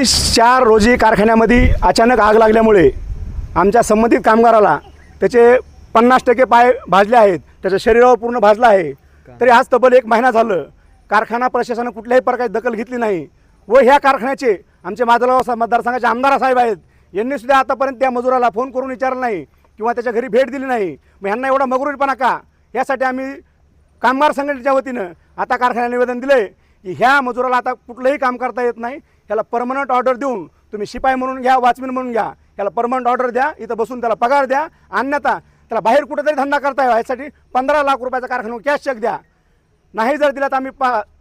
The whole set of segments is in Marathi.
4 रोजी कारखान्यामध्ये अचानक आग लागल्यामुळे आमच्या संबंधित कामगाराला त्याचे 50% पाय भाजले आहेत, त्याच्या शरीरावर पूर्ण भाजलं आहे। तरी आज तब्बल 1 महिना झालं कारखाना प्रशासनाने कुठल्याही प्रकारची दखल घेतली नाही व ह्या कारखान्याचे आमचे माजलगाव मतदारसंघाचे आमदार साहेब आहेत, यांनी सुद्धा आतापर्यंत त्या मजुराला फोन करून विचारलं नाही किंवा त्याच्या घरी भेट दिली नाही। मग ह्यांना एवढा मगरूरपणा का? यासाठी आम्ही कामगार संघटनेच्या वतीनं आता कारखान्याला निवेदन दिले की ह्या मजुराला आता कुठलंही काम करता येत नाही, त्याला परमनंट ऑर्डर देऊन तुम्ही शिपाई म्हणून घ्या, वॉचमॅन म्हणून घ्या, त्याला परमनंट ऑर्डर द्या, इथं बसून त्याला पगार द्या, अन्यथा त्याला बाहेर कुठेतरी धंदा करता यावा यासाठी 15 लाख रुपयाचा कारखान्यावर कॅश चेक द्या। नाही जर दिला तर आम्ही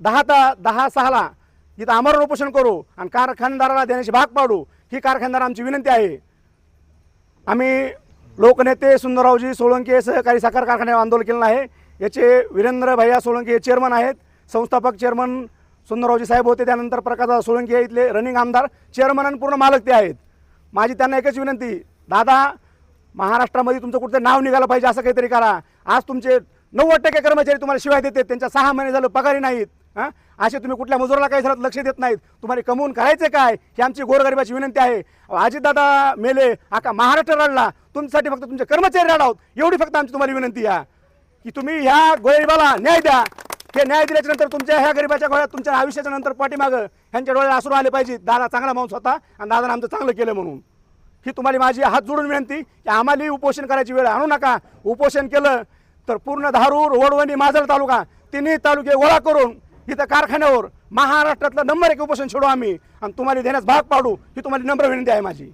10/6 इथं आमरण उपोषण करू आणि कारखानदाराला देण्याची भाग पाडू, ही कारखानदार आमची विनंती आहे। आम्ही लोकनेते सुंदररावजी सोळंके सहकारी साखर कारखान्यावर आंदोलन केलं आहे। याचे वीरेंद्र भैया सोळंके हे चेअरमन आहेत, संस्थापक चेअरमन सुंदररावजी साहेब होते, त्यानंतर प्रकाश सोळंके हे इथले रनिंग आमदार, चेअरमन आणि पूर्ण मालक ते आहेत। माझी त्यांना एकच विनंती, दादा महाराष्ट्रामध्ये तुमचं कुठचं नाव निघालं पाहिजे, असं काहीतरी करा। आज तुमचे 90% कर्मचारी तुम्हाला शिवाय देतात, त्यांच्या 6 महिने झालं पगारी नाहीत। असे तुम्ही कुठल्या मजुराला काही झालं लक्ष देत नाहीत, तुम्हाला कमवून करायचे काय? ही आमची गोरगरिबाची विनंती आहे। अजितदादा मेले, आका महाराष्ट्र रडला, तुमच्यासाठी फक्त तुमचे कर्मचारी रडावत, एवढी फक्त आमची तुम्हाला विनंती आहे की तुम्ही ह्या गरिबाला न्याय द्या। हे न्याय दिल्याच्या नंतर तुमच्या ह्या गरिबाच्या डोळ्यात तुमच्या आयुष्याच्या नंतर पाठीमागं ह्यांच्या डोळ्यात अश्रू आले पाहिजे, दादा चांगला माणूस होता आणि दादाने आमचं चांगलं केलं म्हणून। ही तुम्हाला माझी हात जोडून विनंती की आम्हालाही उपोषण करायची वेळ आणू नका। उपोषण केलं तर पूर्ण धारूर, वडवणी, माजल तालुका तिन्ही तालुके गोळा करून इथं कारखान्यावर महाराष्ट्रातलं नंबर 1 उपोषण छेडू आम्ही आणि तुम्हाला देण्यास भाग पाडू, ही तुम्हाला नम्र विनंती आहे माझी।